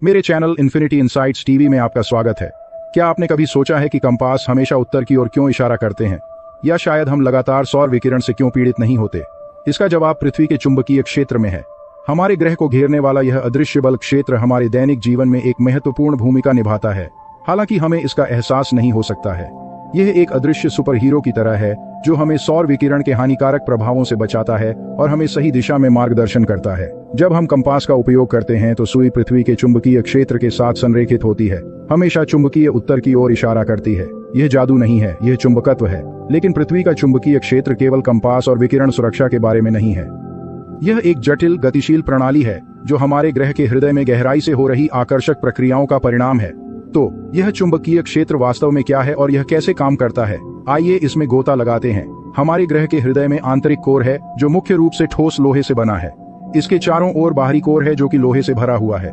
मेरे channel infinity insights TV में आपका स्वागत है। क्या आपने कभी सोचा है कि कंपास हमेशा उत्तर की ओर क्यों इशारा करते हैं, या शायद हम लगातार सौर विकिरण से क्यों पीड़ित नहीं होते? इसका जवाब पृथ्वी के चुंबकीय क्षेत्र में है। हमारे ग्रह को घेरने वाला यह अदृश्य बल क्षेत्र हमारे दैनिक जीवन में एक महत्वपूर्ण भूमिका निभाता है, हालांकि हमें इसका एहसास नहीं हो सकता है। यह एक अदृश्य सुपर हीरो की तरह है जो हमें सौर विकिरण के हानिकारक प्रभावों से बचाता है और हमें सही दिशा में मार्गदर्शन करता है। जब हम कंपास का उपयोग करते हैं तो सुई पृथ्वी के चुंबकीय क्षेत्र के साथ संरेखित होती है, हमेशा चुंबकीय उत्तर की ओर इशारा करती है। यह जादू नहीं है, यह चुंबकत्व है। लेकिन पृथ्वी का चुंबकीय क्षेत्र केवल कंपास और विकिरण सुरक्षा के बारे में नहीं है। यह एक जटिल गतिशील प्रणाली है जो हमारे ग्रह के हृदय में गहराई से हो रही आकर्षक प्रक्रियाओं का परिणाम है। तो यह चुंबकीय क्षेत्र वास्तव में क्या है और यह कैसे काम करता है, आइए इसमें गोता लगाते हैं। हमारे ग्रह के हृदय में आंतरिक कोर है जो मुख्य रूप से ठोस लोहे से बना है। इसके चारों ओर बाहरी कोर है जो कि लोहे से भरा हुआ है,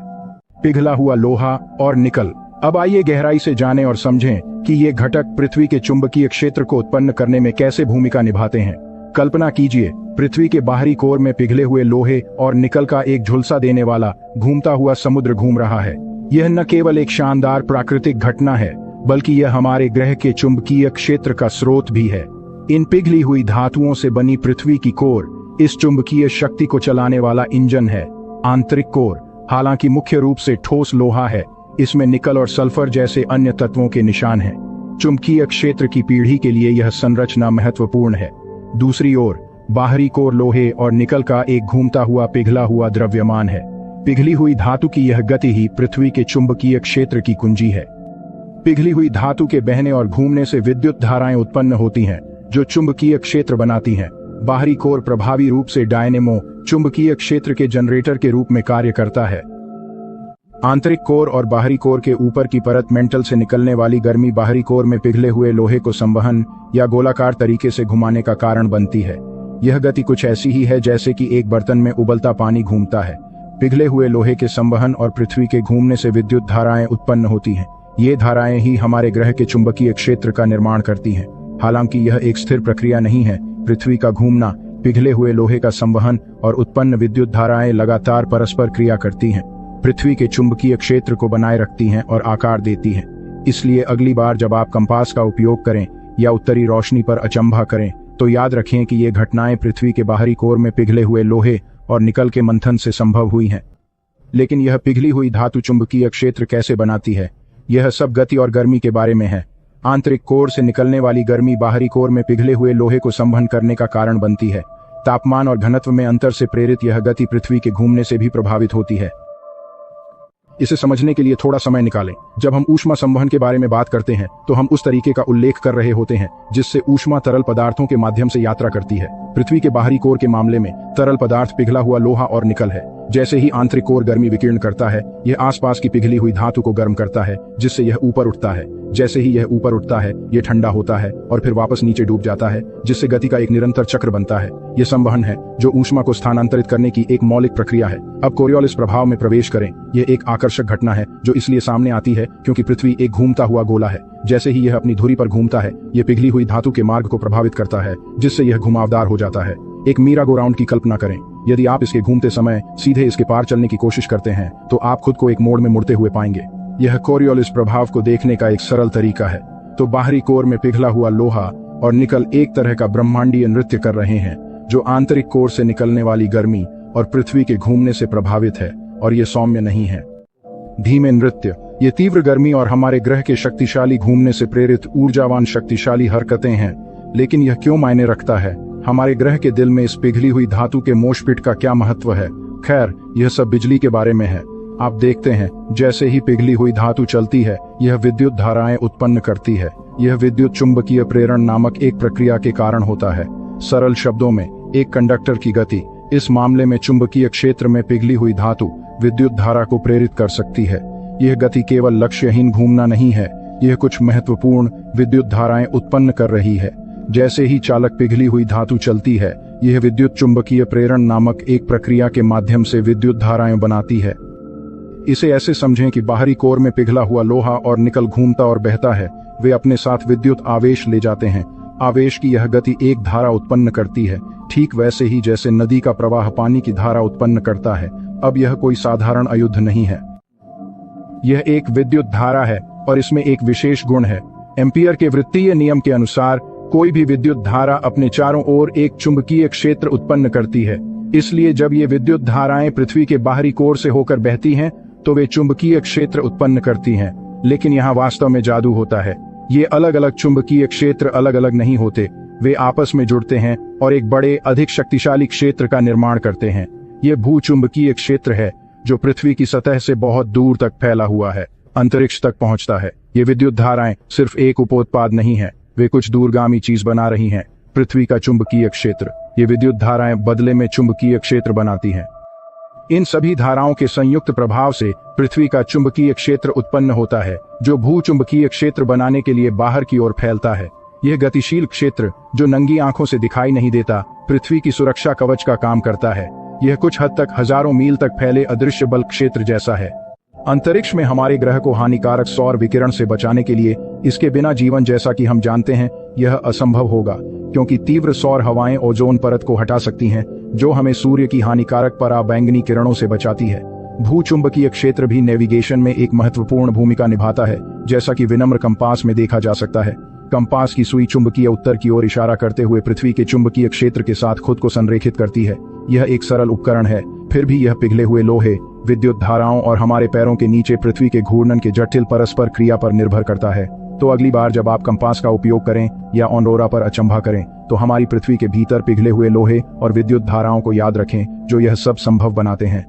पिघला हुआ लोहा और निकल। अब आइए गहराई से जानें और समझें कि ये घटक पृथ्वी के चुंबकीय क्षेत्र को उत्पन्न करने में कैसे भूमिका निभाते हैं। कल्पना कीजिए, पृथ्वी के बाहरी कोर में पिघले हुए लोहे और निकल का एक झुलसा देने वाला घूमता हुआ समुद्र घूम रहा है। यह न केवल एक शानदार प्राकृतिक घटना है, बल्कि यह हमारे ग्रह के चुंबकीय क्षेत्र का स्रोत भी है। इन पिघली हुई धातुओं से बनी पृथ्वी की कोर इस चुंबकीय शक्ति को चलाने वाला इंजन है। आंतरिक कोर, हालांकि मुख्य रूप से ठोस लोहा है, इसमें निकल और सल्फर जैसे अन्य तत्वों के निशान हैं। चुंबकीय क्षेत्र की पीढ़ी के लिए यह संरचना महत्वपूर्ण है। दूसरी ओर बाहरी कोर लोहे और निकल का एक घूमता हुआ पिघला हुआ द्रव्यमान है। पिघली हुई धातु की यह गति ही पृथ्वी के चुंबकीय क्षेत्र की कुंजी है। पिघली हुई धातु के बहने और घूमने से विद्युत धाराएं उत्पन्न होती हैं जो चुंबकीय क्षेत्र बनाती हैं। बाहरी कोर प्रभावी रूप से डायनेमो चुंबकीय क्षेत्र के जनरेटर के रूप में कार्य करता है। आंतरिक कोर और बाहरी कोर के ऊपर की परत मेंटल से निकलने वाली गर्मी बाहरी कोर में पिघले हुए लोहे को संवहन या गोलाकार तरीके से घुमाने का कारण बनती है। यह गति कुछ ऐसी ही है जैसे कि एक बर्तन में उबलता पानी घूमता है। पिघले हुए लोहे के संवहन और पृथ्वी के घूमने से विद्युत धाराएं उत्पन्न होती हैं। ये धाराएं ही हमारे ग्रह के चुंबकीय क्षेत्र का निर्माण करती हैं। हालांकि यह एक स्थिर प्रक्रिया नहीं है। पृथ्वी का घूमना, पिघले हुए लोहे का संवहन और उत्पन्न विद्युत धाराएं लगातार परस्पर क्रिया करती हैं, पृथ्वी के चुंबकीय क्षेत्र को बनाए रखती हैं और आकार देती हैं। इसलिए अगली बार जब आप कंपास का उपयोग करें या उत्तरी रोशनी पर अचंभा करें तो याद रखें कि ये घटनाएं पृथ्वी के बाहरी कोर में पिघले हुए लोहे और निकल के मंथन से संभव हुई हैं। लेकिन यह पिघली हुई धातु चुंबकीय क्षेत्र कैसे बनाती है, यह सब गति और गर्मी के बारे में है। आंतरिक कोर से निकलने वाली गर्मी बाहरी कोर में पिघले हुए लोहे को संवहन करने का कारण बनती है। तापमान और घनत्व में अंतर से प्रेरित यह गति पृथ्वी के घूमने से भी प्रभावित होती है। इसे समझने के लिए थोड़ा समय निकालें। जब हम ऊष्मा संवहन के बारे में बात करते हैं तो हम उस तरीके का उल्लेख कर रहे होते हैं जिससे ऊष्मा तरल पदार्थों के माध्यम से यात्रा करती है। पृथ्वी के बाहरी कोर के मामले में तरल पदार्थ पिघला हुआ लोहा और निकल है। जैसे ही आंतरिक कोर गर्मी विकीर्ण करता है, यह आसपास की पिघली हुई धातु को गर्म करता है, जिससे यह ऊपर उठता है। जैसे ही यह ऊपर उठता है, यह ठंडा होता है और फिर वापस नीचे डूब जाता है, जिससे गति का एक निरंतर चक्र बनता है। यह संवहन है जो ऊष्मा को स्थानांतरित करने की एक मौलिक प्रक्रिया है। अब कोरियोलिस प्रभाव में प्रवेश करें। यह एक आकर्षक घटना है जो इसलिए सामने आती है क्योंकि पृथ्वी एक घूमता हुआ गोला है। जैसे ही यह अपनी धुरी पर घूमता है, यह पिघली हुई धातु के मार्ग को प्रभावित करता है, जिससे यह घुमावदार हो जाता है। एक मीरा गो राउंड की कल्पना करें। यदि आप इसके घूमते समय सीधे इसके पार चलने की कोशिश करते हैं तो आप खुद को एक मोड़ में मुड़ते हुए पाएंगे। यह कोरियोलिस प्रभाव को देखने का एक सरल तरीका है। तो बाहरी कोर में पिघला हुआ लोहा और निकल एक तरह का ब्रह्मांडीय नृत्य कर रहे हैं जो आंतरिक कोर से निकलने वाली गर्मी और पृथ्वी के घूमने से प्रभावित है, और यह सौम्य नहीं है। धीमे नृत्य, ये तीव्र गर्मी और हमारे ग्रह के शक्तिशाली घूमने से प्रेरित ऊर्जावान शक्तिशाली हरकतें हैं। लेकिन यह क्यों मायने रखता है? हमारे ग्रह के दिल में इस पिघली हुई धातु के मोशपिट का क्या महत्व है? खैर, यह सब बिजली के बारे में है। आप देखते हैं, जैसे ही पिघली हुई धातु चलती है, यह विद्युत धाराएं उत्पन्न करती है। यह विद्युत चुंबकीय प्रेरण नामक एक प्रक्रिया के कारण होता है। सरल शब्दों में, एक कंडक्टर की गति, इस मामले में चुंबकीय क्षेत्र में पिघली हुई धातु, विद्युत धारा को प्रेरित कर सकती है। यह गति केवल लक्ष्यहीन घूमना नहीं है, यह कुछ महत्वपूर्ण विद्युत धाराएं उत्पन्न कर रही है। जैसे ही चालक पिघली हुई धातु चलती है, यह विद्युत चुंबकीय प्रेरण नामक एक प्रक्रिया के माध्यम से विद्युत धाराएं बनाती है। इसे ऐसे समझें कि बाहरी कोर में पिघला हुआ लोहा और निकल घूमता और बहता है। वे अपने साथ विद्युत आवेश ले जाते हैं। आवेश की यह गति एक धारा उत्पन्न करती है, ठीक वैसे ही जैसे नदी का प्रवाह पानी की धारा उत्पन्न करता है। अब यह कोई साधारण अयुद्ध नहीं है। यह एक विद्युत धारा है और इसमें एक विशेष गुण है। एम्पियर के वृत्तीय नियम के अनुसार कोई भी विद्युत धारा अपने चारों ओर एक चुंबकीय क्षेत्र उत्पन्न करती है। इसलिए जब ये विद्युत धाराएं पृथ्वी के बाहरी कोर से होकर बहती हैं तो वे चुंबकीय क्षेत्र उत्पन्न करती हैं। लेकिन यहाँ वास्तव में जादू होता है। ये अलग अलग चुंबकीय क्षेत्र अलग अलग नहीं होते, वे आपस में जुड़ते हैं और एक बड़े अधिक शक्तिशाली क्षेत्र का निर्माण करते हैं। ये भूचुंबकीय क्षेत्र है जो पृथ्वी की सतह से बहुत दूर तक फैला हुआ है, अंतरिक्ष तक पहुंचता है। ये विद्युत धाराएं सिर्फ एक उपोत्पाद नहीं है, वे कुछ दूरगामी चीज बना रही हैं। पृथ्वी का चुंबकीय क्षेत्र, ये विद्युत धाराएं बदले में चुंबकीय क्षेत्र बनाती हैं। इन सभी धाराओं के संयुक्त प्रभाव से पृथ्वी का चुंबकीय क्षेत्र उत्पन्न होता है जो भूचुंबकीय क्षेत्र बनाने के लिए बाहर की ओर फैलता है। यह गतिशील क्षेत्र जो नंगी आंखों से दिखाई नहीं देता, पृथ्वी की सुरक्षा कवच का काम करता है। यह कुछ हद तक हजारों मील तक फैले अदृश्य बल क्षेत्र जैसा है। अंतरिक्ष में हमारे ग्रह को हानिकारक सौर विकिरण से बचाने के लिए इसके बिना जीवन, जैसा कि हम जानते हैं, यह असंभव होगा, क्योंकि तीव्र सौर हवाएं ओजोन परत को हटा सकती हैं जो हमें सूर्य की हानिकारक पराबैंगनी किरणों से बचाती है। भूचुंबकीय क्षेत्र भी नेविगेशन में एक महत्वपूर्ण भूमिका निभाता है, जैसा कि विनम्र कंपास में देखा जा सकता है। कंपास की सुई चुंबकीय उत्तर की ओर इशारा करते हुए पृथ्वी के चुंबकीय क्षेत्र के साथ खुद को संरेखित करती है। यह एक सरल उपकरण है, फिर भी यह पिघले हुए लोहे, विद्युत धाराओं और हमारे पैरों के नीचे पृथ्वी के घूर्णन के जटिल परस्पर क्रिया पर निर्भर करता है। तो अगली बार जब आप कंपास का उपयोग करें या ऑरोरा पर अचंभा करें, तो हमारी पृथ्वी के भीतर पिघले हुए लोहे और विद्युत धाराओं को याद रखें जो यह सब संभव बनाते हैं।